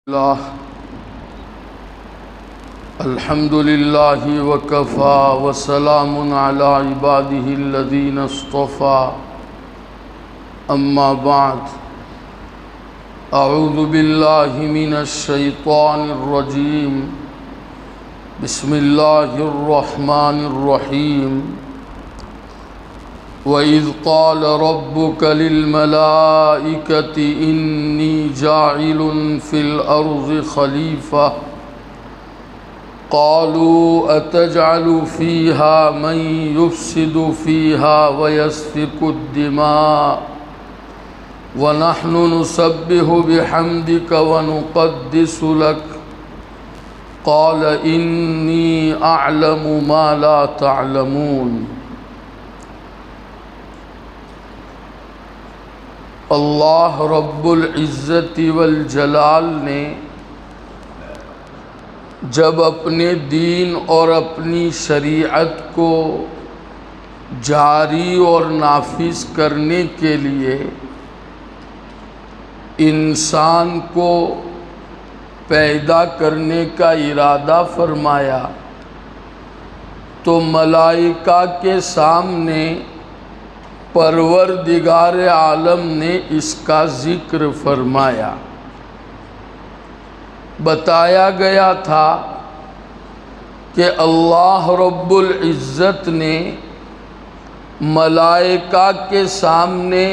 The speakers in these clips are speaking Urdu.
اللہ الحمد للہ وکفا وسلام علی عبادہ الذین اصطفى اما بعد اعوذ باللہ من الشیطان الرجیم بسم اللہ الرحمن الرحیم وَإِذْ قَالَ رَبُّكَ لِلْمَلَائِكَةِ إِنِّي جَاعِلٌ فِي الْأَرْضِ خَلِيفَةً قَالُوا أَتَجْعَلُ فِيهَا مَن يُفْسِدُ فِيهَا وَيَسْفِكُ الدِّمَاءَ وَنَحْنُ نُسَبِّحُ بِحَمْدِكَ وَنُقَدِّسُ لَكَ قَالَ إِنِّي أَعْلَمُ مَا لَا تَعْلَمُونَ۔ اللہ رب العزت والجلال نے جب اپنے دین اور اپنی شریعت کو جاری اور نافذ کرنے کے لیے انسان کو پیدا کرنے کا ارادہ فرمایا تو ملائکہ کے سامنے پروردگار عالم نے اس کا ذکر فرمایا۔ بتایا گیا تھا کہ اللہ رب العزت نے ملائکہ کے سامنے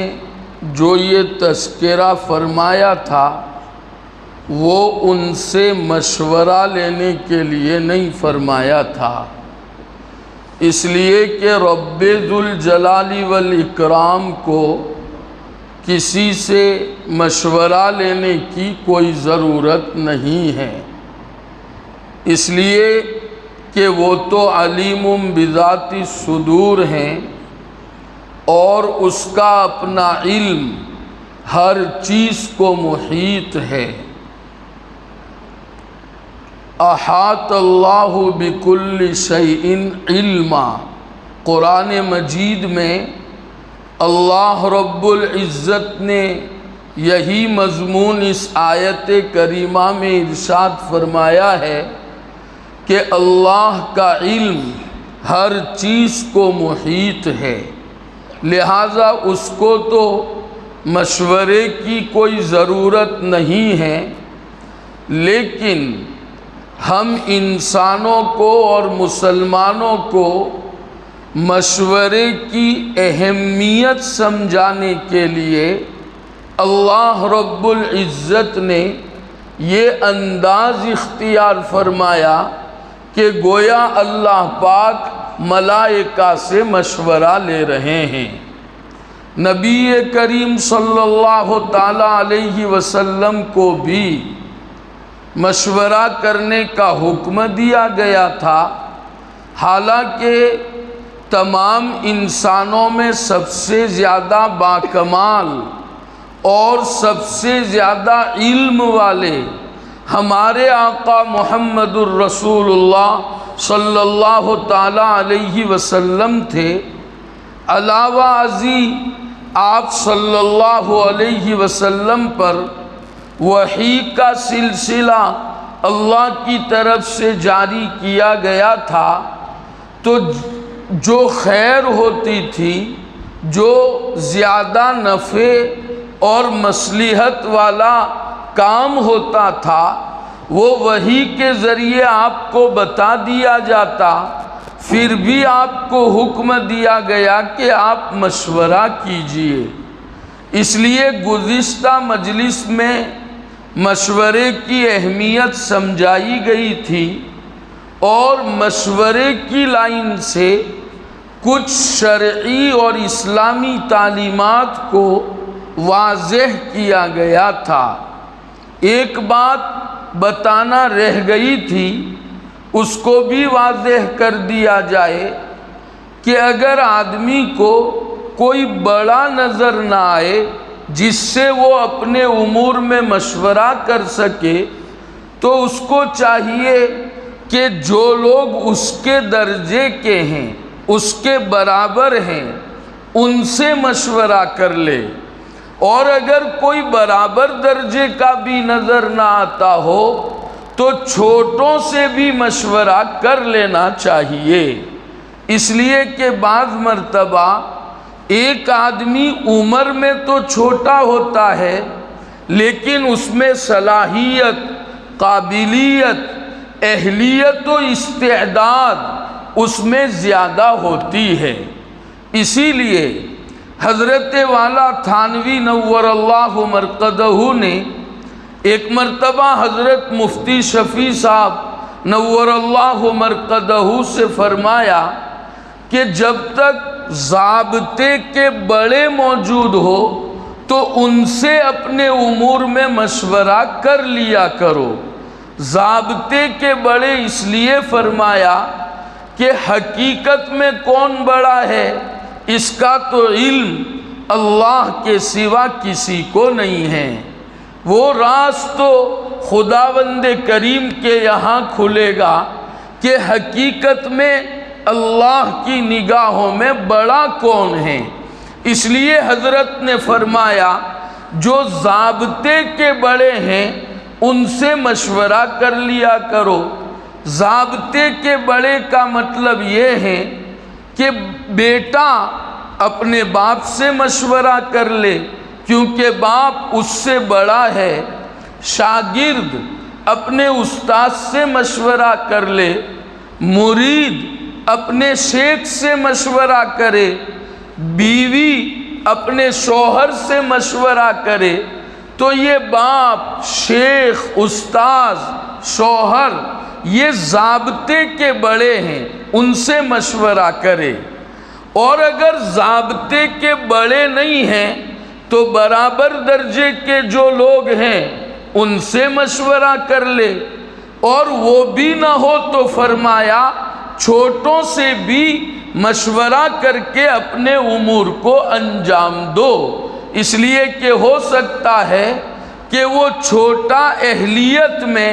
جو یہ تذکرہ فرمایا تھا وہ ان سے مشورہ لینے کے لیے نہیں فرمایا تھا، اس لیے کہ رب ذوالجلال والاکرام کو کسی سے مشورہ لینے کی کوئی ضرورت نہیں ہے، اس لیے کہ وہ تو علیم بذات الصدور ہیں اور اس کا اپنا علم ہر چیز کو محیط ہے۔ احاط اللہ بکل شیء علما، قرآن مجید میں اللہ رب العزت نے یہی مضمون اس آیت کریمہ میں ارشاد فرمایا ہے کہ اللہ کا علم ہر چیز کو محیط ہے، لہٰذا اس کو تو مشورے کی کوئی ضرورت نہیں ہے، لیکن ہم انسانوں کو اور مسلمانوں کو مشورے کی اہمیت سمجھانے کے لیے اللہ رب العزت نے یہ انداز اختیار فرمایا کہ گویا اللہ پاک ملائکہ سے مشورہ لے رہے ہیں۔ نبی کریم صلی اللہ تعالیٰ علیہ وسلم کو بھی مشورہ کرنے کا حکم دیا گیا تھا، حالانکہ تمام انسانوں میں سب سے زیادہ باکمال اور سب سے زیادہ علم والے ہمارے آقا محمد الرسول اللہ صلی اللہ تعالیٰ علیہ وسلم تھے۔ علاوہ ازیں آپ صلی اللہ علیہ وسلم پر وحی کا سلسلہ اللہ کی طرف سے جاری کیا گیا تھا، تو جو خیر ہوتی تھی، جو زیادہ نفع اور مصلحت والا کام ہوتا تھا وہ وحی کے ذریعے آپ کو بتا دیا جاتا، پھر بھی آپ کو حکم دیا گیا کہ آپ مشورہ کیجئے۔ اس لیے گزشتہ مجلس میں مشورے کی اہمیت سمجھائی گئی تھی اور مشورے کی لائن سے کچھ شرعی اور اسلامی تعلیمات کو واضح کیا گیا تھا۔ ایک بات بتانا رہ گئی تھی، اس کو بھی واضح کر دیا جائے کہ اگر آدمی کو کوئی بڑا نظر نہ آئے جس سے وہ اپنے امور میں مشورہ کر سکے تو اس کو چاہیے کہ جو لوگ اس کے درجے کے ہیں، اس کے برابر ہیں، ان سے مشورہ کر لے۔ اور اگر کوئی برابر درجے کا بھی نظر نہ آتا ہو تو چھوٹوں سے بھی مشورہ کر لینا چاہیے، اس لیے کہ بعض مرتبہ ایک آدمی عمر میں تو چھوٹا ہوتا ہے لیکن اس میں صلاحیت، قابلیت، اہلیت و استعداد اس میں زیادہ ہوتی ہے۔ اسی لیے حضرت والا تھانوی نور اللہ مرقدہ نے ایک مرتبہ حضرت مفتی شفیع صاحب نور اللہ مرقدہ سے فرمایا کہ جب تک ضابطے کے بڑے موجود ہو تو ان سے اپنے امور میں مشورہ کر لیا کرو۔ ضابطے کے بڑے اس لیے فرمایا کہ حقیقت میں کون بڑا ہے اس کا تو علم اللہ کے سوا کسی کو نہیں ہے، وہ راز تو خداوند کریم کے یہاں کھلے گا کہ حقیقت میں اللہ کی نگاہوں میں بڑا کون ہے۔ اس لیے حضرت نے فرمایا جو ضابطے کے بڑے ہیں ان سے مشورہ کر لیا کرو۔ ضابطے کے بڑے کا مطلب یہ ہے کہ بیٹا اپنے باپ سے مشورہ کر لے کیونکہ باپ اس سے بڑا ہے، شاگرد اپنے استاد سے مشورہ کر لے، مرید اپنے شیخ سے مشورہ کرے، بیوی اپنے شوہر سے مشورہ کرے، تو یہ باپ، شیخ، استاذ، شوہر یہ ضابطے کے بڑے ہیں، ان سے مشورہ کرے۔ اور اگر ضابطے کے بڑے نہیں ہیں تو برابر درجے کے جو لوگ ہیں ان سے مشورہ کر لے، اور وہ بھی نہ ہو تو فرمایا چھوٹوں سے بھی مشورہ کر کے اپنے امور کو انجام دو، اس لیے کہ ہو سکتا ہے کہ وہ چھوٹا اہلیت میں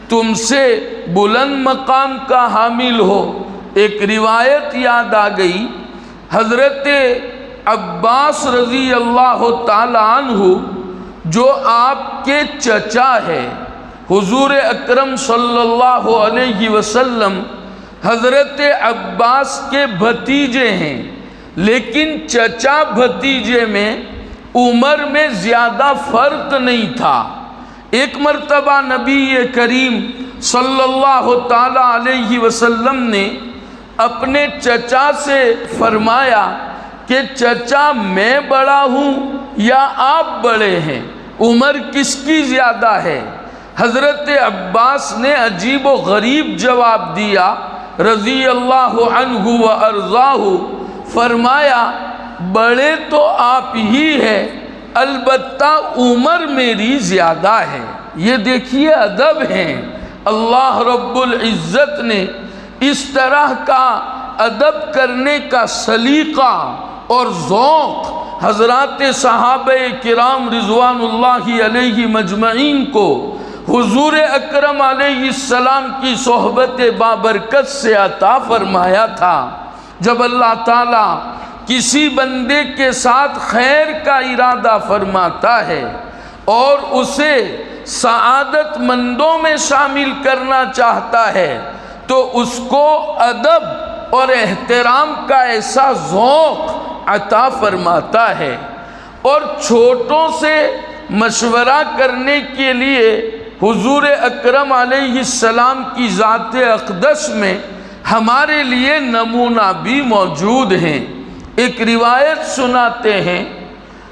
تم سے بلند مقام کا حامل ہو۔ ایک روایت یاد آ گئی، حضرت عباس رضی اللہ تعالی عنہ جو آپ کے چچا ہے، حضور اکرم صلی اللہ علیہ وسلم حضرت عباس کے بھتیجے ہیں، لیکن چچا بھتیجے میں عمر میں زیادہ فرق نہیں تھا۔ ایک مرتبہ نبی کریم صلی اللہ تعالی علیہ وسلم نے اپنے چچا سے فرمایا کہ چچا میں بڑا ہوں یا آپ بڑے ہیں، عمر کس کی زیادہ ہے؟ حضرت عباس نے عجیب و غریب جواب دیا رضی اللہ عنہ و ارضاہ، فرمایا بڑے تو آپ ہی ہیں، البتہ عمر میری زیادہ ہے۔ یہ دیکھیے ادب ہیں، اللہ رب العزت نے اس طرح کا ادب کرنے کا سلیقہ اور ذوق حضرات صحابہ کرام رضوان اللہ علیہ مجمعین کو حضور اکرم علیہ السلام کی صحبت بابرکت سے عطا فرمایا تھا۔ جب اللہ تعالیٰ کسی بندے کے ساتھ خیر کا ارادہ فرماتا ہے اور اسے سعادت مندوں میں شامل کرنا چاہتا ہے تو اس کو ادب اور احترام کا ایسا ذوق عطا فرماتا ہے۔ اور چھوٹوں سے مشورہ کرنے کے لیے حضور اکرم علیہ السلام کی ذات اقدس میں ہمارے لیے نمونہ بھی موجود ہیں۔ ایک روایت سناتے ہیں،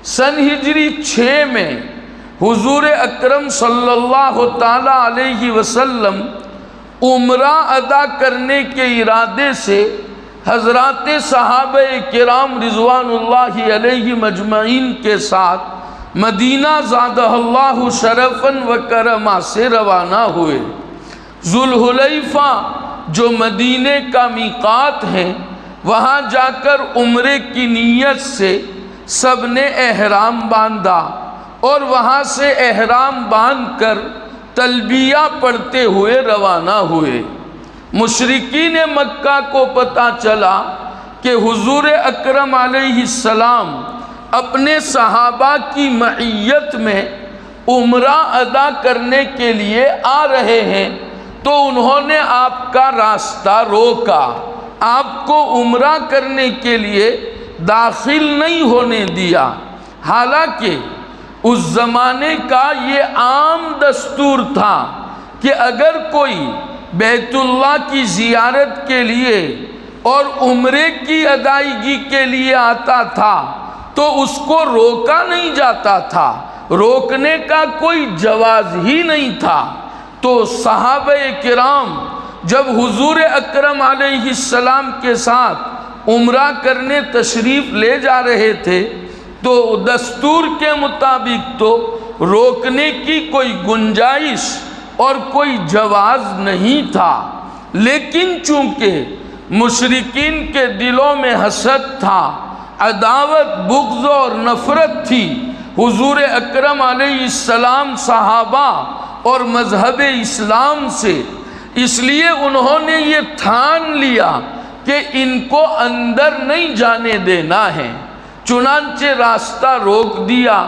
سن ہجری 6 میں حضور اکرم صلی اللہ تعالی علیہ وسلم عمرہ ادا کرنے کے ارادے سے حضرات صحابہ کرام رضوان اللہ علیہ مجمعین کے ساتھ مدینہ زادہ اللہ شرفاً و کرما سے روانہ ہوئے۔ ذوالحلیفہ جو مدینے کا میقات ہے، وہاں جا کر عمرے کی نیت سے سب نے احرام باندھا اور وہاں سے احرام باندھ کر تلبیہ پڑھتے ہوئے روانہ ہوئے۔ مشرکین مکہ کو پتہ چلا کہ حضور اکرم علیہ السلام اپنے صحابہ کی معیت میں عمرہ ادا کرنے کے لیے آ رہے ہیں تو انہوں نے آپ کا راستہ روکا، آپ کو عمرہ کرنے کے لیے داخل نہیں ہونے دیا۔ حالانکہ اس زمانے کا یہ عام دستور تھا کہ اگر کوئی بیت اللہ کی زیارت کے لیے اور عمرے کی ادائیگی کے لیے آتا تھا تو اس کو روکا نہیں جاتا تھا، روکنے کا کوئی جواز ہی نہیں تھا۔ تو صحابہ کرام جب حضور اکرم علیہ السلام کے ساتھ عمرہ کرنے تشریف لے جا رہے تھے تو دستور کے مطابق تو روکنے کی کوئی گنجائش اور کوئی جواز نہیں تھا، لیکن چونکہ مشرکین کے دلوں میں حسد تھا، عداوت، بغض اور نفرت تھی حضور اکرم علیہ السلام، صحابہ اور مذہب اسلام سے، اس لیے انہوں نے یہ ٹھان لیا کہ ان کو اندر نہیں جانے دینا ہے، چنانچہ راستہ روک دیا۔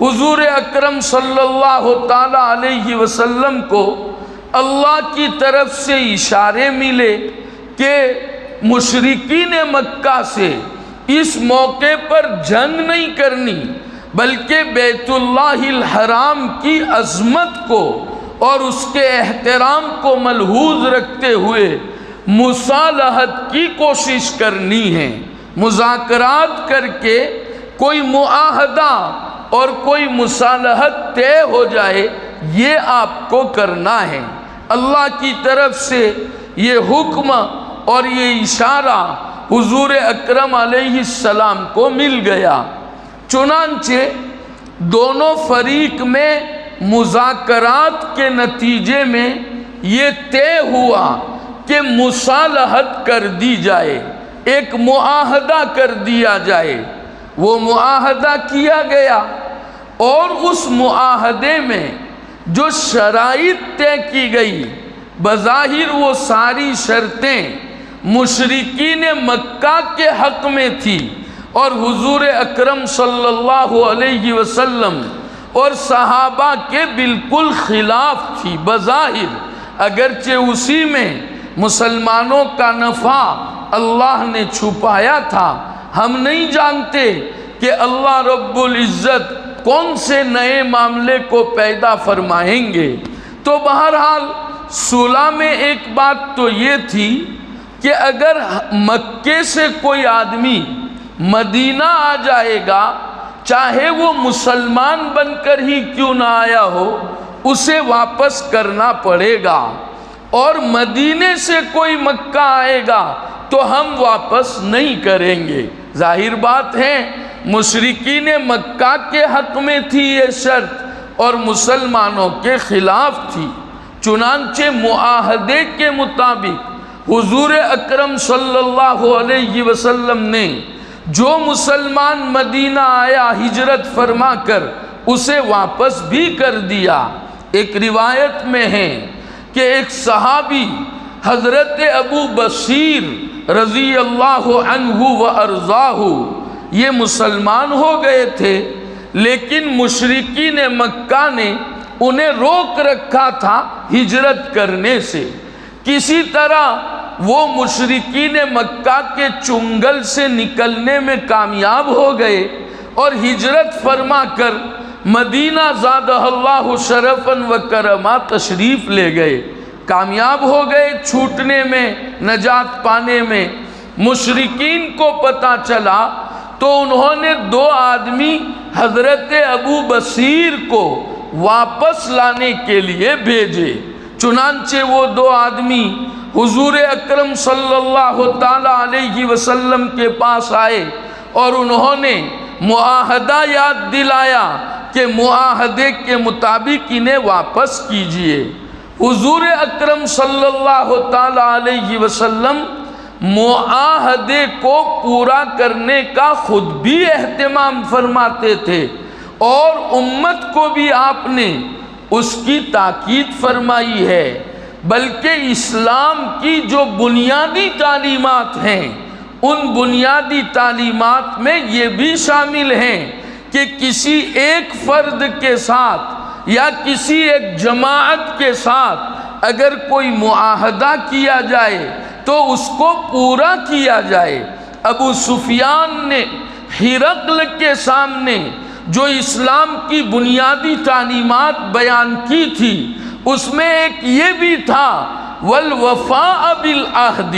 حضور اکرم صلی اللہ تعالی علیہ وسلم کو اللہ کی طرف سے اشارے ملے کہ مشرکین مکہ سے اس موقع پر جنگ نہیں کرنی، بلکہ بیت اللہ الحرام کی عظمت کو اور اس کے احترام کو ملحوظ رکھتے ہوئے مصالحت کی کوشش کرنی ہے، مذاکرات کر کے کوئی معاہدہ اور کوئی مصالحت طے ہو جائے، یہ آپ کو کرنا ہے۔ اللہ کی طرف سے یہ حکم اور یہ اشارہ حضور اکرم علیہ السلام کو مل گیا۔ چنانچہ دونوں فریق میں مذاکرات کے نتیجے میں یہ طے ہوا کہ مصالحت کر دی جائے، ایک معاہدہ کر دیا جائے۔ وہ معاہدہ کیا گیا اور اس معاہدے میں جو شرائط طے کی گئی، بظاہر وہ ساری شرطیں مشرکین مکہ کے حق میں تھی اور حضور اکرم صلی اللہ علیہ وسلم اور صحابہ کے بالکل خلاف تھی بظاہر، اگرچہ اسی میں مسلمانوں کا نفع اللہ نے چھپایا تھا۔ ہم نہیں جانتے کہ اللہ رب العزت کون سے نئے معاملے کو پیدا فرمائیں گے۔ تو بہرحال صلح میں ایک بات تو یہ تھی کہ اگر مکے سے کوئی آدمی مدینہ آ جائے گا، چاہے وہ مسلمان بن کر ہی کیوں نہ آیا ہو، اسے واپس کرنا پڑے گا، اور مدینے سے کوئی مکہ آئے گا تو ہم واپس نہیں کریں گے۔ ظاہر بات ہے مشرکین مکہ کے حق میں تھی یہ شرط اور مسلمانوں کے خلاف تھی۔ چنانچہ معاہدے کے مطابق حضور اکرم صلی اللہ علیہ وسلم نے جو مسلمان مدینہ آیا ہجرت فرما کر، اسے واپس بھی کر دیا۔ ایک روایت میں ہے کہ ایک صحابی حضرت ابو بصیر رضی اللہ عنہ و ارضاہ یہ مسلمان ہو گئے تھے، لیکن مشرکین مکہ نے انہیں روک رکھا تھا ہجرت کرنے سے۔ کسی طرح وہ مشرکین مکہ کے چنگل سے نکلنے میں کامیاب ہو گئے اور ہجرت فرما کر مدینہ زادہ اللہ شرفاً و کرما تشریف لے گئے، کامیاب ہو گئے چھوٹنے میں، نجات پانے میں۔ مشرکین کو پتہ چلا تو انہوں نے 2 آدمی حضرت ابو بصیر کو واپس لانے کے لیے بھیجے۔ چنانچہ وہ 2 آدمی حضور اکرم صلی اللہ تعالی علیہ وسلم کے پاس آئے اور انہوں نے معاہدہ یاد دلایا کہ معاہدے کے مطابق انہیں واپس کیجئے۔ حضور اکرم صلی اللہ تعالی علیہ وسلم معاہدے کو پورا کرنے کا خود بھی اہتمام فرماتے تھے اور امت کو بھی آپ نے اس کی تاکید فرمائی ہے، بلکہ اسلام کی جو بنیادی تعلیمات ہیں ان بنیادی تعلیمات میں یہ بھی شامل ہیں کہ کسی ایک فرد کے ساتھ یا کسی ایک جماعت کے ساتھ اگر کوئی معاہدہ کیا جائے تو اس کو پورا کیا جائے۔ ابو سفیان نے ہرقل کے سامنے جو اسلام کی بنیادی تعلیمات بیان کی تھی اس میں ایک یہ بھی تھا والوفاء بالعہد،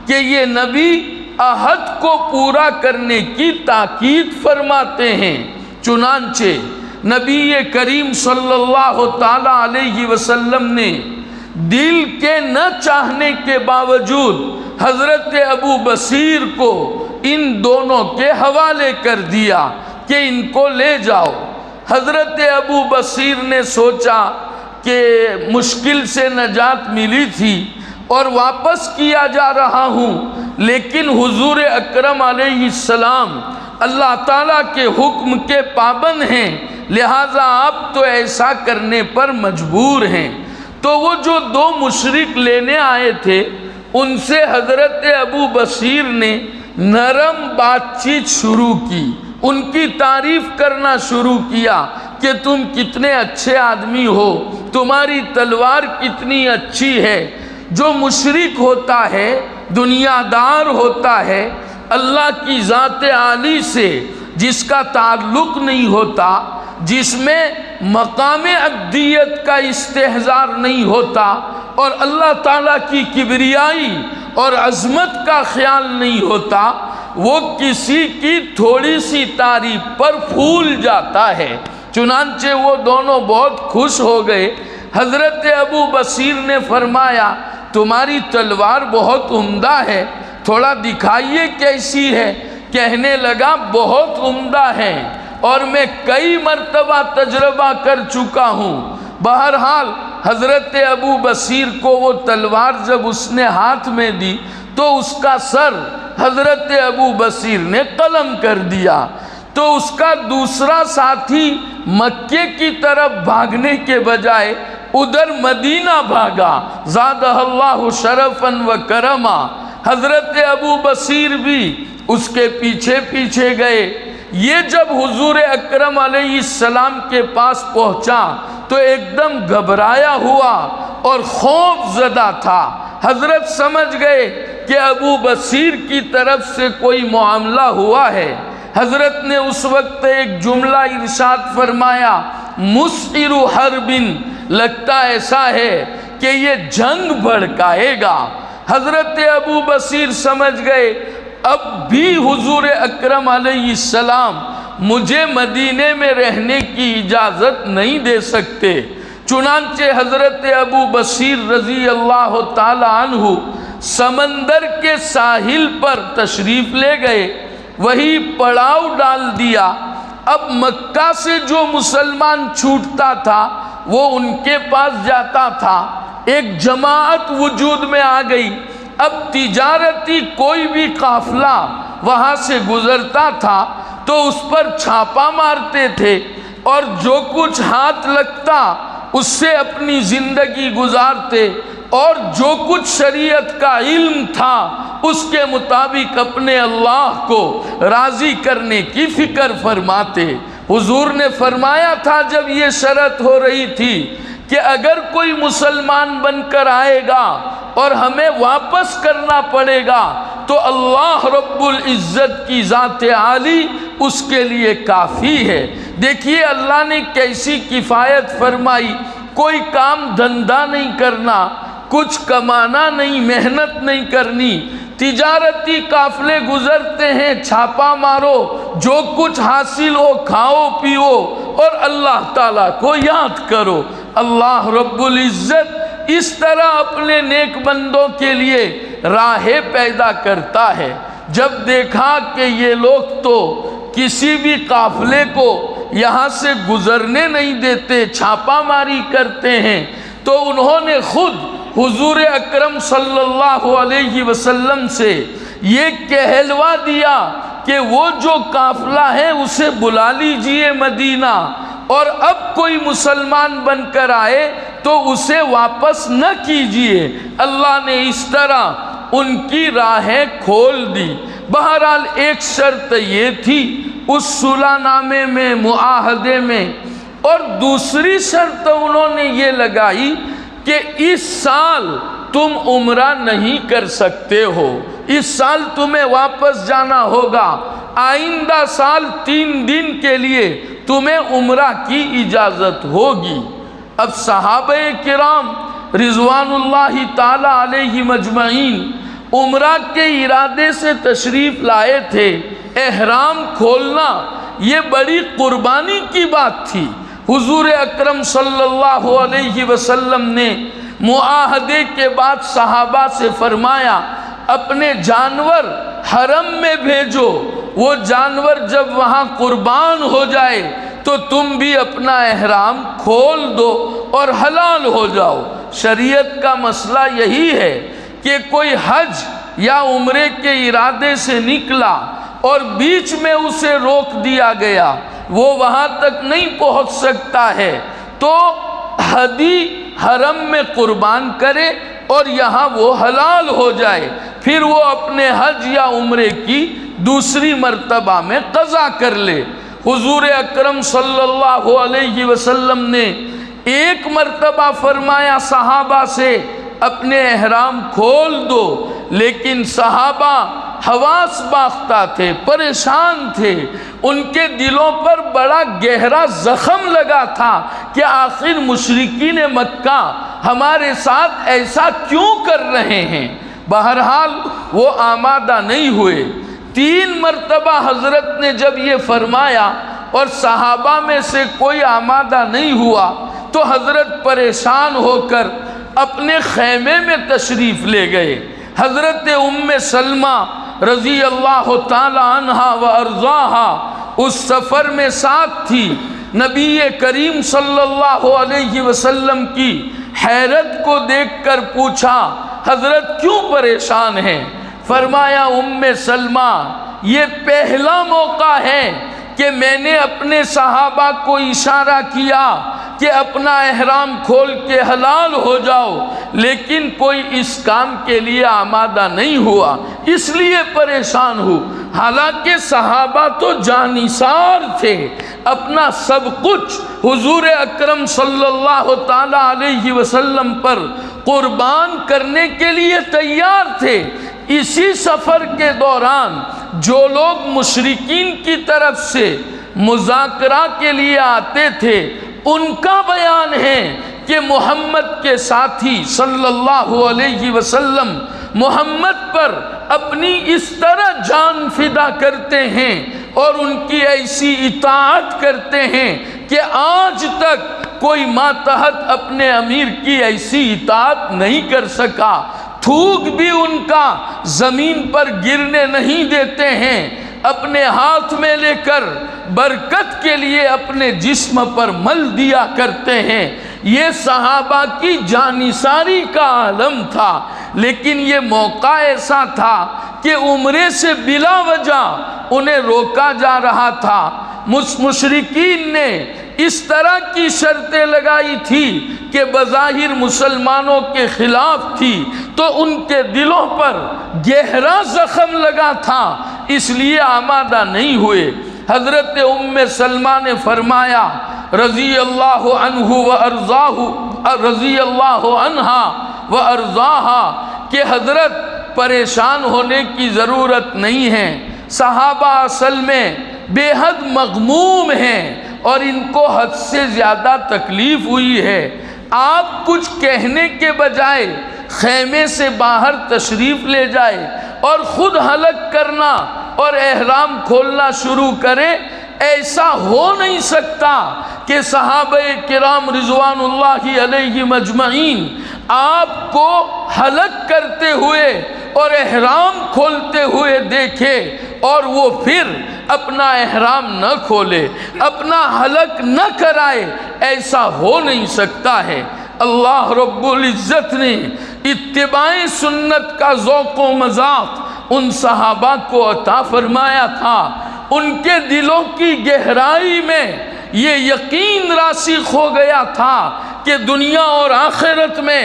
کہ یہ نبی عہد کو پورا کرنے کی تاکید فرماتے ہیں۔ چنانچہ نبی کریم صلی اللہ تعالی علیہ وسلم نے دل کے نہ چاہنے کے باوجود حضرت ابو بصیر کو ان دونوں کے حوالے کر دیا کہ ان کو لے جاؤ۔ حضرت ابو بصیر نے سوچا کہ مشکل سے نجات ملی تھی اور واپس کیا جا رہا ہوں، لیکن حضور اکرم علیہ السلام اللہ تعالیٰ کے حکم کے پابند ہیں، لہٰذا آپ تو ایسا کرنے پر مجبور ہیں۔ تو وہ جو دو مشرک لینے آئے تھے ان سے حضرت ابو بصیر نے نرم بات چیت شروع کی، ان کی تعریف کرنا شروع کیا کہ تم کتنے اچھے آدمی ہو، تمہاری تلوار کتنی اچھی ہے۔ جو مشرک ہوتا ہے، دنیا دار ہوتا ہے، اللہ کی ذات عالی سے جس کا تعلق نہیں ہوتا، جس میں مقام عبدیت کا استحضار نہیں ہوتا اور اللہ تعالیٰ کی کبریائی اور عظمت کا خیال نہیں ہوتا، وہ کسی کی تھوڑی سی تعریف پر پھول جاتا ہے۔ چنانچہ وہ دونوں بہت خوش ہو گئے۔ حضرت ابو بصیر نے فرمایا تمہاری تلوار بہت عمدہ ہے، تھوڑا دکھائیے کیسی ہے۔ کہنے لگا بہت عمدہ ہے اور میں کئی مرتبہ تجربہ کر چکا ہوں۔ بہرحال حضرت ابو بصیر کو وہ تلوار جب اس نے ہاتھ میں دی تو اس کا سر حضرت ابو بصیر نے قلم کر دیا۔ تو اس کا دوسرا ساتھی مکے کی طرف بھاگنے کے بجائے ادھر مدینہ بھاگا، زادہ اللہ شرفاً و کرما۔ حضرت ابو بصیر بھی اس کے پیچھے پیچھے گئے۔ یہ جب حضور اکرم علیہ السلام کے پاس پہنچا تو ایک دم گھبرایا ہوا اور خوف زدہ تھا۔ حضرت سمجھ گئے کہ ابو بصیر کی طرف سے کوئی معاملہ ہوا ہے۔ حضرت نے اس وقت ایک جملہ ارشاد فرمایا مسعر حرب، لگتا ایسا ہے کہ یہ جنگ بھڑکائے گا۔ حضرت ابو بصیر سمجھ گئے اب بھی حضور اکرم علیہ السلام مجھے مدینے میں رہنے کی اجازت نہیں دے سکتے۔ چنانچہ حضرت ابو بصیر رضی اللہ تعالی عنہ سمندر کے ساحل پر تشریف لے گئے، وہی پڑاؤ ڈال دیا۔ اب مکہ سے جو مسلمان چھوٹتا تھا وہ ان کے پاس جاتا تھا۔ ایک جماعت وجود میں آ گئی۔ اب تجارتی کوئی بھی قافلہ وہاں سے گزرتا تھا تو اس پر چھاپا مارتے تھے اور جو کچھ ہاتھ لگتا اس سے اپنی زندگی گزارتے، اور جو کچھ شریعت کا علم تھا اس کے مطابق اپنے اللہ کو راضی کرنے کی فکر فرماتے۔ حضور نے فرمایا تھا جب یہ شرط ہو رہی تھی کہ اگر کوئی مسلمان بن کر آئے گا اور ہمیں واپس کرنا پڑے گا تو اللہ رب العزت کی ذات عالی اس کے لیے کافی ہے۔ دیکھیے اللہ نے کیسی کفایت فرمائی۔ کوئی کام دھندا نہیں کرنا، کچھ کمانا نہیں، محنت نہیں کرنی، تجارتی قافلے گزرتے ہیں، چھاپا مارو، جو کچھ حاصل ہو کھاؤ پیو اور اللہ تعالیٰ کو یاد کرو۔ اللہ رب العزت اس طرح اپنے نیک بندوں کے لیے راہیں پیدا کرتا ہے۔ جب دیکھا کہ یہ لوگ تو کسی بھی قافلے کو یہاں سے گزرنے نہیں دیتے، چھاپا ماری کرتے ہیں، تو انہوں نے خود حضور اکرم صلی اللہ علیہ وسلم سے یہ کہلوا دیا کہ وہ جو قافلہ ہے اسے بلا لیجئے مدینہ، اور اب کوئی مسلمان بن کر آئے تو اسے واپس نہ کیجئے۔ اللہ نے اس طرح ان کی راہیں کھول دی۔ بہرحال ایک شرط یہ تھی اس صلح نامے میں، معاہدے میں، اور دوسری شرط انہوں نے یہ لگائی کہ اس سال تم عمرہ نہیں کر سکتے ہو، اس سال تمہیں واپس جانا ہوگا، آئندہ سال 3 دن کے لیے تمہیں عمرہ کی اجازت ہوگی۔ اب صحابہ کرام رضوان اللہ تعالی علیہ مجمعین عمرہ کے ارادے سے تشریف لائے تھے۔ احرام کھولنا یہ بڑی قربانی کی بات تھی۔ حضور اکرم صلی اللہ علیہ وسلم نے معاہدے کے بعد صحابہ سے فرمایا اپنے جانور حرم میں بھیجو، وہ جانور جب وہاں قربان ہو جائے تو تم بھی اپنا احرام کھول دو اور حلال ہو جاؤ۔ شریعت کا مسئلہ یہی ہے کہ کوئی حج یا عمرے کے ارادے سے نکلا اور بیچ میں اسے روک دیا گیا، وہ وہاں تک نہیں پہنچ سکتا ہے، تو ہدی حرم میں قربان کرے اور یہاں وہ حلال ہو جائے، پھر وہ اپنے حج یا عمرے کی دوسری مرتبہ میں قضا کر لے۔ حضور اکرم صلی اللہ علیہ وسلم نے ایک مرتبہ فرمایا صحابہ سے اپنے احرام کھول دو، لیکن صحابہ حواس باختہ تھے، پریشان تھے، ان کے دلوں پر بڑا گہرا زخم لگا تھا کہ آخر مشرکین مکہ ہمارے ساتھ ایسا کیوں کر رہے ہیں۔ بہرحال وہ آمادہ نہیں ہوئے۔ 3 مرتبہ حضرت نے جب یہ فرمایا اور صحابہ میں سے کوئی آمادہ نہیں ہوا تو حضرت پریشان ہو کر اپنے خیمے میں تشریف لے گئے۔ حضرت ام سلمہ رضی اللہ تعالی عنہا و ارضاہا اس سفر میں ساتھ تھی۔ نبی کریم صلی اللہ علیہ وسلم کی حیرت کو دیکھ کر پوچھا حضرت کیوں پریشان ہیں؟ فرمایا ام سلمہ یہ پہلا موقع ہے کہ میں نے اپنے صحابہ کو اشارہ کیا کہ اپنا احرام کھول کے حلال ہو جاؤ، لیکن کوئی اس کام کے لیے آمادہ نہیں ہوا، اس لیے پریشان ہوں۔ حالانکہ صحابہ تو جانثار تھے، اپنا سب کچھ حضور اکرم صلی اللہ تعالی علیہ وسلم پر قربان کرنے کے لیے تیار تھے۔ اسی سفر کے دوران جو لوگ مشرکین کی طرف سے مذاکرہ کے لیے آتے تھے ان کا بیان ہے کہ محمد کے ساتھی صلی اللہ علیہ وسلم محمد پر اپنی اس طرح جان فدا کرتے ہیں اور ان کی ایسی اطاعت کرتے ہیں کہ آج تک کوئی ماتحت اپنے امیر کی ایسی اطاعت نہیں کر سکا، تھوک بھی ان کا زمین پر گرنے نہیں دیتے ہیں، اپنے ہاتھ میں لے کر برکت کے لیے اپنے جسم پر مل دیا کرتے ہیں۔ یہ صحابہ کی جانثاری کا عالم تھا، لیکن یہ موقع ایسا تھا کہ عمرے سے بلا وجہ انہیں روکا جا رہا تھا۔ مشرکین نے اس طرح کی شرطیں لگائی تھی کہ بظاہر مسلمانوں کے خلاف تھی، تو ان کے دلوں پر گہرا زخم لگا تھا، اس لیے آمادہ نہیں ہوئے۔ حضرت ام سلمہ نے فرمایا رضی اللہ عنہ و ارضاہ رضی اللہ عنہا و ارضاہا کہ حضرت پریشان ہونے کی ضرورت نہیں ہے، صحابہ اصل میں بے حد مغموم ہیں اور ان کو حد سے زیادہ تکلیف ہوئی ہے۔ آپ کچھ کہنے کے بجائے خیمے سے باہر تشریف لے جائے اور خود حلق کرنا اور احرام کھولنا شروع کرے، ایسا ہو نہیں سکتا کہ صحابہ کرام رضوان اللہ علیہ مجمعین آپ کو حلق کرتے ہوئے اور احرام کھولتے ہوئے دیکھے اور وہ پھر اپنا احرام نہ کھولے، اپنا حلق نہ کرائے، ایسا ہو نہیں سکتا ہے۔ اللہ رب العزت نے اتباع سنت کا ذوق و مذاق ان صحابہ کو عطا فرمایا تھا۔ ان کے دلوں کی گہرائی میں یہ یقین راسخ ہو گیا تھا کہ دنیا اور آخرت میں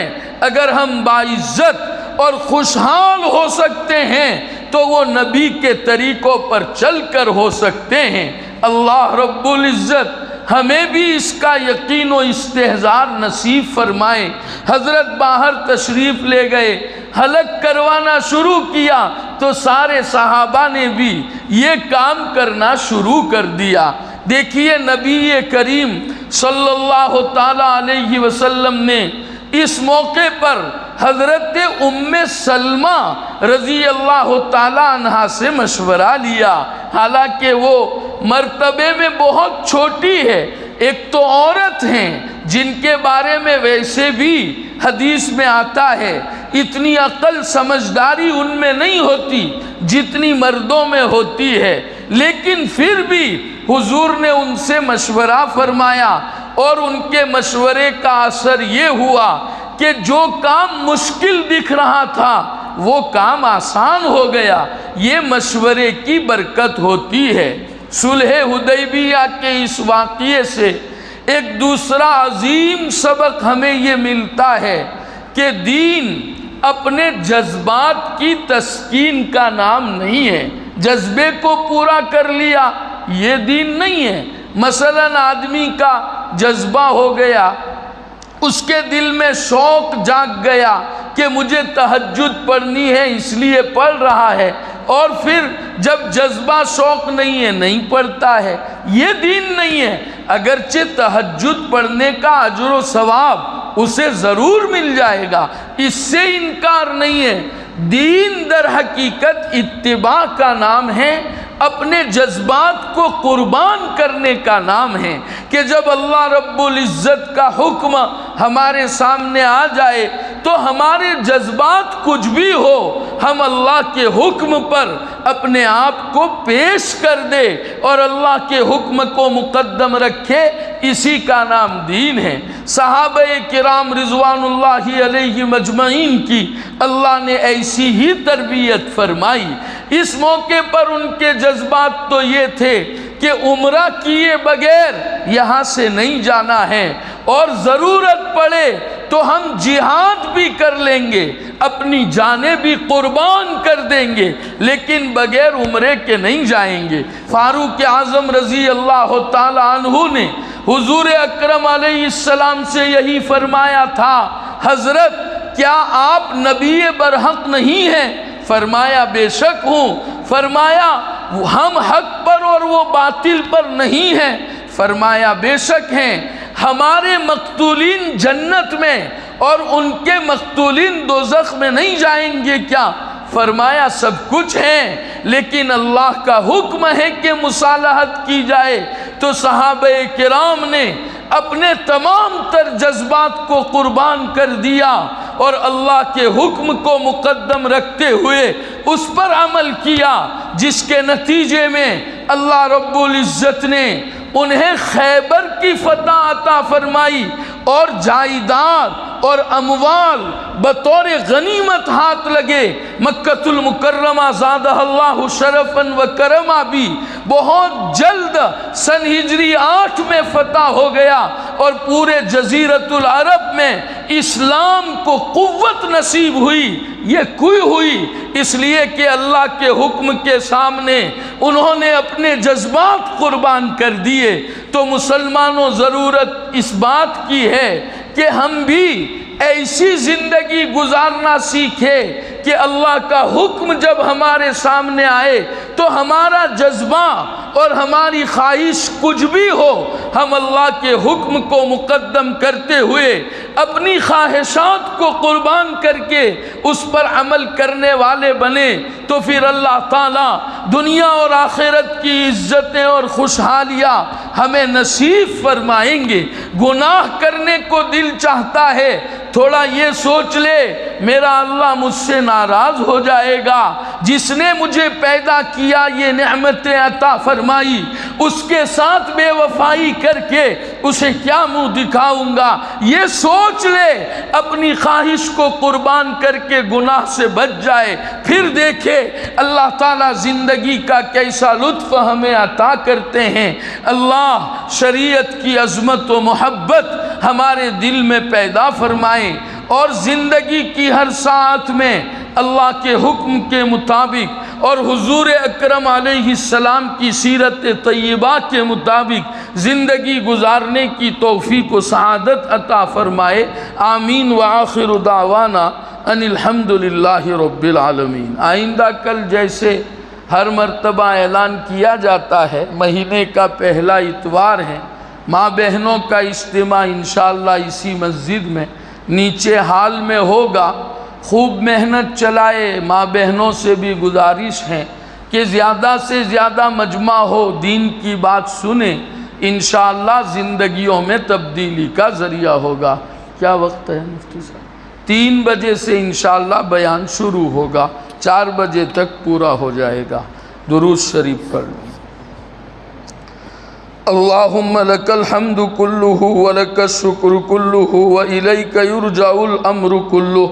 اگر ہم باعزت اور خوشحال ہو سکتے ہیں تو وہ نبی کے طریقوں پر چل کر ہو سکتے ہیں۔ اللہ رب العزت ہمیں بھی اس کا یقین و استحضار نصیب فرمائے۔ حضرت باہر تشریف لے گئے، حلق کروانا شروع کیا تو سارے صحابہ نے بھی یہ کام کرنا شروع کر دیا۔ دیکھیے نبی کریم صلی اللہ تعالیٰ علیہ وسلم نے اس موقع پر حضرت ام سلمہ رضی اللہ تعالیٰ عنہا سے مشورہ لیا، حالانکہ وہ مرتبے میں بہت چھوٹی ہے، ایک تو عورت ہیں جن کے بارے میں ویسے بھی حدیث میں آتا ہے اتنی عقل سمجھداری ان میں نہیں ہوتی جتنی مردوں میں ہوتی ہے، لیکن پھر بھی حضور نے ان سے مشورہ فرمایا اور ان کے مشورے کا اثر یہ ہوا کہ جو کام مشکل دکھ رہا تھا وہ کام آسان ہو گیا۔ یہ مشورے کی برکت ہوتی ہے۔ صلح حدیبیہ کے اس واقعے سے ایک دوسرا عظیم سبق ہمیں یہ ملتا ہے کہ دین اپنے جذبات کی تسکین کا نام نہیں ہے۔ جذبے کو پورا کر لیا یہ دین نہیں ہے۔ مثلا آدمی کا جذبہ ہو گیا، اس کے دل میں شوق جاگ گیا کہ مجھے تہجد پڑھنی ہے اس لیے پڑھ رہا ہے، اور پھر جب جذبہ شوق نہیں ہے نہیں پڑھتا ہے، یہ دین نہیں ہے۔ اگرچہ تہجد پڑھنے کا اجر و ثواب اسے ضرور مل جائے گا، اس سے انکار نہیں ہے۔ دین در حقیقت اتباع کا نام ہے، اپنے جذبات کو قربان کرنے کا نام ہے کہ جب اللہ رب العزت کا حکم ہمارے سامنے آ جائے تو ہمارے جذبات کچھ بھی ہو، ہم اللہ کے حکم پر اپنے آپ کو پیش کر دے اور اللہ کے حکم کو مقدم رکھے، اسی کا نام دین ہے۔ صحابہ کرام رضوان اللہ علیہ مجمعین کی اللہ نے ایسی ہی تربیت فرمائی۔ اس موقع پر ان کے جذبات تو یہ تھے کہ عمرہ کیے بغیر یہاں سے نہیں جانا ہے، اور ضرورت پڑے تو ہم جہاد بھی کر لیں گے، اپنی جانیں بھی قربان کر دیں گے، لیکن بغیر عمرے کے نہیں جائیں گے۔ فاروق اعظم رضی اللہ تعالی عنہ نے حضور اکرم علیہ السلام سے یہی فرمایا تھا، حضرت کیا آپ نبی برحق نہیں ہیں؟ فرمایا بے شک ہوں۔ فرمایا ہم حق پر اور وہ باطل پر نہیں ہیں؟ فرمایا بے شک ہیں۔ ہمارے مقتولین جنت میں اور ان کے مقتولین دوزخ میں نہیں جائیں گے کیا؟ فرمایا سب کچھ ہیں، لیکن اللہ کا حکم ہے کہ مصالحت کی جائے۔ تو صحابہ کرام نے اپنے تمام تر جذبات کو قربان کر دیا اور اللہ کے حکم کو مقدم رکھتے ہوئے اس پر عمل کیا، جس کے نتیجے میں اللہ رب العزت نے انہیں خیبر کی فتح عطا فرمائی اور جائیداد اور اموال بطور غنیمت ہاتھ لگے۔ مکۃ المکرمہ زادہ اللہ شرفاً و کرما بھی بہت جلد سن ہجری 8 میں فتح ہو گیا، اور پورے جزیرۃ العرب میں اسلام کو قوت نصیب ہوئی۔ یہ کوئی ہوئی اس لیے کہ اللہ کے حکم کے سامنے انہوں نے اپنے جذبات قربان کر دیے۔ تو مسلمانوں ضرورت اس بات کی ہے کہ ہم بھی ایسی زندگی گزارنا سیکھے کہ اللہ کا حکم جب ہمارے سامنے آئے تو ہمارا جذبہ اور ہماری خواہش کچھ بھی ہو، ہم اللہ کے حکم کو مقدم کرتے ہوئے اپنی خواہشات کو قربان کر کے اس پر عمل کرنے والے بنے، تو پھر اللہ تعالیٰ دنیا اور آخرت کی عزتیں اور خوشحالیاں ہمیں نصیب فرمائیں گے۔ گناہ کرنے کو دل چاہتا ہے، تھوڑا یہ سوچ لے میرا اللہ مجھ سے ناراض ہو جائے گا، جس نے مجھے پیدا کیا یہ نعمتیں عطا فرمائی، اس کے ساتھ بے وفائی کر کے اسے کیا منہ دکھاؤں گا۔ یہ سوچ لے، اپنی خواہش کو قربان کر کے گناہ سے بچ جائے، پھر دیکھے اللہ تعالیٰ زندگی کا کیسا لطف ہمیں عطا کرتے ہیں۔ اللہ شریعت کی عظمت و محبت ہمارے دل میں پیدا فرمائے اور زندگی کی ہر ساعت میں اللہ کے حکم کے مطابق اور حضور اکرم علیہ السلام کی سیرت طیبہ کے مطابق زندگی گزارنے کی توفیق و سعادت عطا فرمائے، آمین۔ وآخر دعوانا ان الحمد للہ رب العالمین۔ آئندہ کل جیسے ہر مرتبہ اعلان کیا جاتا ہے، مہینے کا پہلا اتوار ہے، ماں بہنوں کا اجتماع انشاءاللہ اسی مسجد میں نیچے ہال میں ہوگا۔ خوب محنت چلائے، ماں بہنوں سے بھی گزارش ہے کہ زیادہ سے زیادہ مجمع ہو، دین کی بات سنیں، انشاءاللہ زندگیوں میں تبدیلی کا ذریعہ ہوگا۔ کیا وقت ہے مفتی صاحب؟ 3 بجے سے انشاءاللہ بیان شروع ہوگا، 4 بجے تک پورا ہو جائے گا۔ درود شریف پڑھ لیں۔ اللہم لک الحمد کلہ ولک الشکر کلہ وإلیک یرجع الامر کلہ،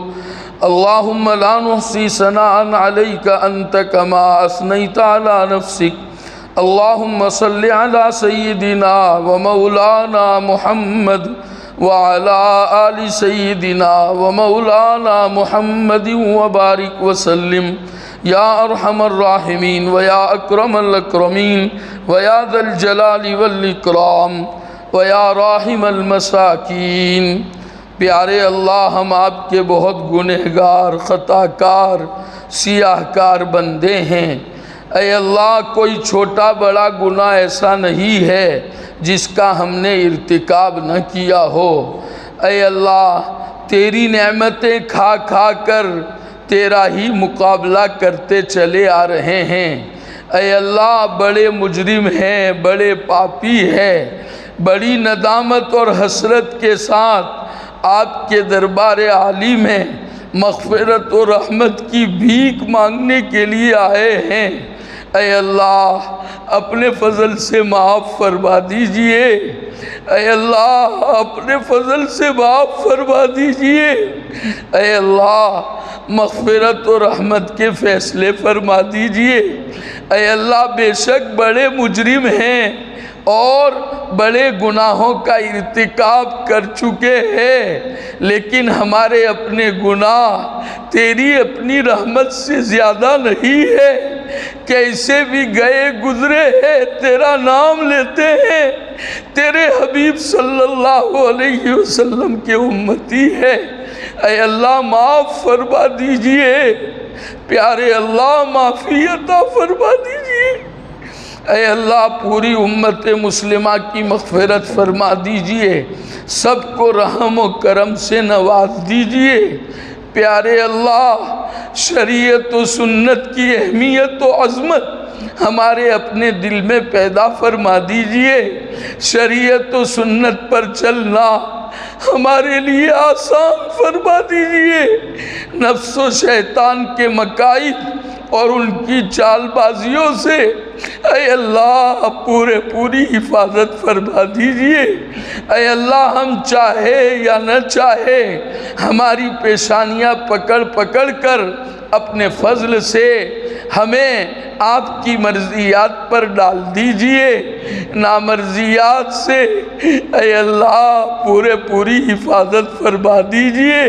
اللہم لا نحصی ثناء علیک انت کما اثنیت علی نفسک، اللہم صل علی سیدنا ومولانا محمد وعلى آل سيدنا ومولانا محمد وبارك وسلم يا أرحم الراحمين ويا أكرم الأكرمين ويا ذا الجلال والإكرام ويا راحم المساکین۔ پیارے اللہ، ہم آپ کے بہت گنہگار، خطا کار، سیاہ کار بندے ہیں۔ اے اللہ، کوئی چھوٹا بڑا گناہ ایسا نہیں ہے جس کا ہم نے ارتکاب نہ کیا ہو۔ اے اللہ، تیری نعمتیں کھا کھا کر تیرا ہی مقابلہ کرتے چلے آ رہے ہیں۔ اے اللہ، بڑے مجرم ہیں، بڑے پاپی ہیں، بڑی ندامت اور حسرت کے ساتھ آپ کے دربار عالی میں مغفرت و رحمت کی بھیک مانگنے کے لیے آئے ہیں۔ اے اللہ، اپنے فضل سے معاف فرما دیجئے۔ اے اللہ، اپنے فضل سے معاف فرما دیجئے۔ اے اللہ، مغفرت و رحمت کے فیصلے فرما دیجئے۔ اے اللہ، بے شک بڑے مجرم ہیں اور بڑے گناہوں کا ارتکاب کر چکے ہیں، لیکن ہمارے اپنے گناہ تیری اپنی رحمت سے زیادہ نہیں ہے۔ کیسے بھی گئے گزرے ہیں، تیرا نام لیتے ہیں، تیرے حبیب صلی اللہ علیہ وسلم کے امتی ہیں۔ اے اللہ، معاف فرما دیجئے۔ پیارے اللہ، معافی عطا فرما دیجئے۔ اے اللہ، پوری امت مسلمہ کی مغفرت فرما دیجئے، سب کو رحم و کرم سے نواز دیجئے۔ پیارے اللہ، شریعت و سنت کی اہمیت و عظمت ہمارے اپنے دل میں پیدا فرما دیجئے۔ شریعت و سنت پر چلنا ہمارے لیے آسان فرما دیجئے۔ نفس و شیطان کے مکائد اور ان کی چال بازیوں سے اے اللہ پوری حفاظت فرما دیجئے۔ اے اللہ، ہم چاہے یا نہ چاہے ہماری پیشانیاں پکڑ پکڑ کر اپنے فضل سے ہمیں آپ کی مرضیات پر ڈال دیجئے، نامرضیات سے اے اللہ پوری حفاظت فرما دیجئے۔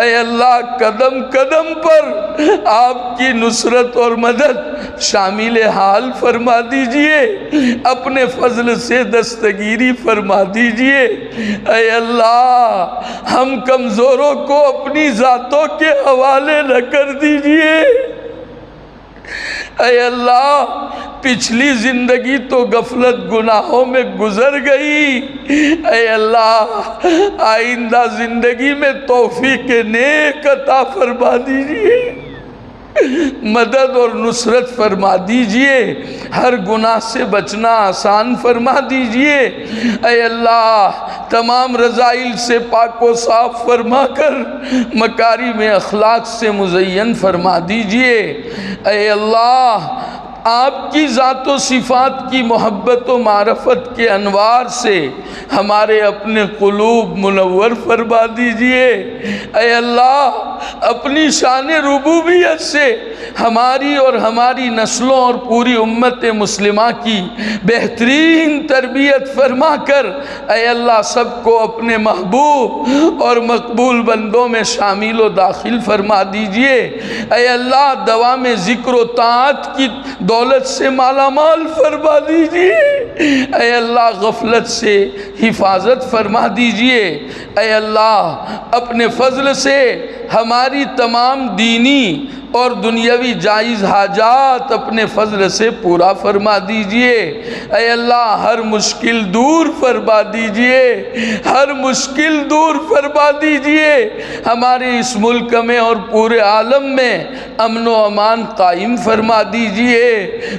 اے اللہ، قدم قدم پر آپ کی نصرت اور مدد شامل حال فرما دیجئے، اپنے فضل سے دستگیری فرما دیجئے۔ اے اللہ، ہم کمزوروں کو اپنی ذاتوں کے حوالے نہ کر دیجئے۔ اے اللہ، پچھلی زندگی تو غفلت گناہوں میں گزر گئی، اے اللہ آئندہ زندگی میں توفیق نیک عطا فرما دیجئے، مدد اور نصرت فرما دیجئے، ہر گناہ سے بچنا آسان فرما دیجئے۔ اے اللہ، تمام رذائل سے پاک و صاف فرما کر مکارم اخلاق سے مزین فرما دیجئے۔ اے اللہ، آپ کی ذات و صفات کی محبت و معرفت کے انوار سے ہمارے اپنے قلوب منور فرما دیجئے۔ اے اللہ اپنی شان ربوبیت سے ہماری اور ہماری نسلوں اور پوری امت مسلمہ کی بہترین تربیت فرما کر اے اللہ سب کو اپنے محبوب اور مقبول بندوں میں شامل و داخل فرما دیجئے۔ اے اللہ دوام ذکر و طاعت کی دولت سے مالا مال فرما دیجئے۔ اے اللہ غفلت سے حفاظت فرما دیجئے۔ اے اللہ اپنے فضل سے ہماری تمام دینی اور دنیاوی جائز حاجات اپنے فضل سے پورا فرما دیجئے۔ اے اللہ ہر مشکل دور فرما دیجئے، ہر مشکل دور فرما دیجئے۔ ہمارے اس ملک میں اور پورے عالم میں امن و امان قائم فرما دیجئے،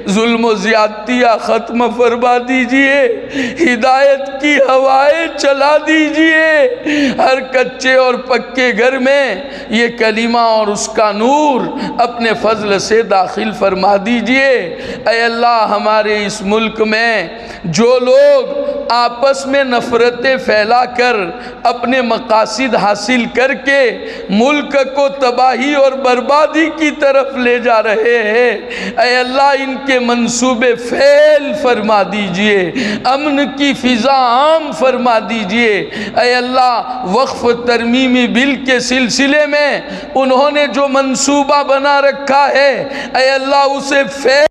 ظلم و زیادتیاں ختم فرما دیجئے، ہدایت کی ہوائیں چلا دیجئے۔ ہر کچے اور پکے گھر میں یہ کلمہ اور اس کا نور اپنے فضل سے داخل فرما دیجئے۔ اے اللہ ہمارے اس ملک میں جو لوگ آپس میں نفرتیں پھیلا کر اپنے مقاصد حاصل کر کے ملک کو تباہی اور بربادی کی طرف لے جا رہے ہیں، اے اللہ ان کے منصوبے فیل فرما دیجئے، امن کی فضا عام فرما دیجئے۔ اے اللہ وقف ترمیمی بل کے سلسلے میں انہوں نے جو منصوبہ بنا رکھا ہے اے اللہ اسے فیل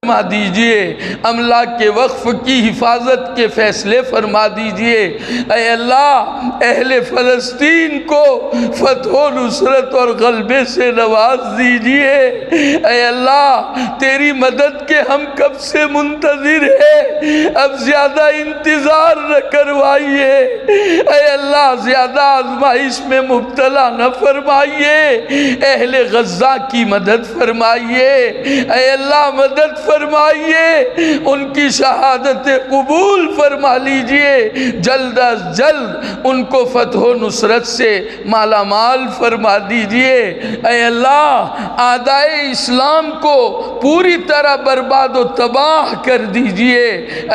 فرما دیجئے، املاک کے وقف کی حفاظت کے فیصلے فرما دیجئے۔ اے اللہ اہل فلسطین کو فتح و نصرت اور غلبے سے نواز دیجئے۔ اے اللہ تیری مدد کے ہم کب سے منتظر ہیں، اب زیادہ انتظار نہ کروائیے۔ اے اللہ زیادہ آزمائش میں مبتلا نہ فرمائیے، اہل غزہ کی مدد فرمائیے۔ اے اللہ مدد فرمائیے، ان کی شہادت قبول فرما لیجئے، جلد از جلد ان کو فتح و نصرت سے مالا مال فرما دیجئے۔ اے اللہ اعدائے اسلام کو پوری طرح برباد و تباہ کر دیجئے۔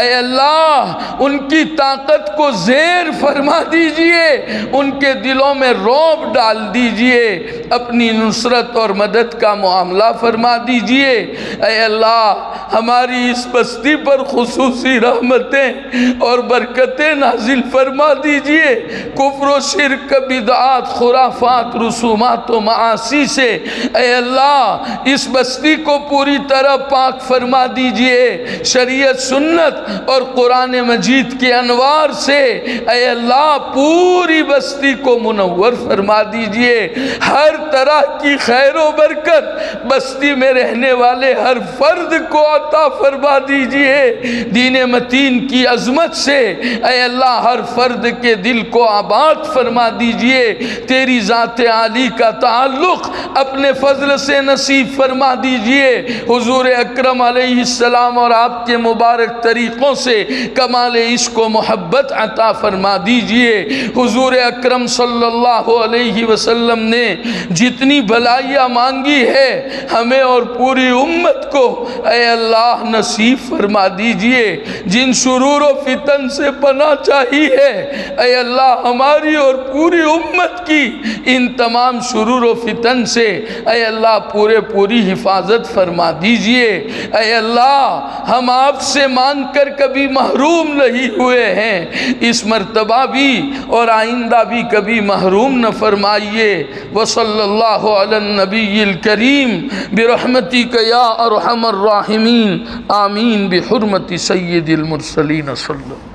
اے اللہ ان کی طاقت کو زیر فرما دیجئے، ان کے دلوں میں رعب ڈال دیجئے، اپنی نصرت اور مدد کا معاملہ فرما دیجئے۔ اے اللہ ہماری اس بستی پر خصوصی رحمتیں اور برکتیں نازل فرما دیجئے، کفر و شرک بدعات خرافات رسومات و معاصی سے اے اللہ اس بستی کو پوری طرح پاک فرما دیجئے، شریعت سنت اور قرآن مجید کے انوار سے اے اللہ پوری بستی کو منور فرما دیجئے، ہر طرح کی خیر و برکت بستی میں رہنے والے ہر فرد کو عطا فرما دیجئے، دین متین کی عظمت سے اے اللہ ہر فرد کے دل کو آباد فرما دیجئے، تیری ذات عالی کا تعلق اپنے فضل سے نصیب فرما دیجئے، حضور اکرم علیہ السلام اور آپ کے مبارک طریقوں سے کمال عشق و محبت عطا فرما دیجئے۔ حضور اکرم صلی اللہ علیہ وسلم نے جتنی بھلائیاں مانگی ہے ہمیں اور پوری امت کو اے اللہ نصیب فرما دیجئے، جن شرور و فتن سے پناہ چاہی ہے اے اللہ ہماری اور پوری امت کی ان تمام شرور و فتن سے اے اللہ پوری حفاظت فرما دیجئے۔ اے اللہ ہم آپ سے مانگ کر کبھی محروم نہیں ہوئے ہیں، اس مرتبہ بھی اور آئندہ بھی کبھی محروم نہ فرمائیے۔ وصلی اللہ علی النبی الکریم برحمتک یا ارحم الراحمین، آمین بحرمت سید المرسلین صلی اللہ۔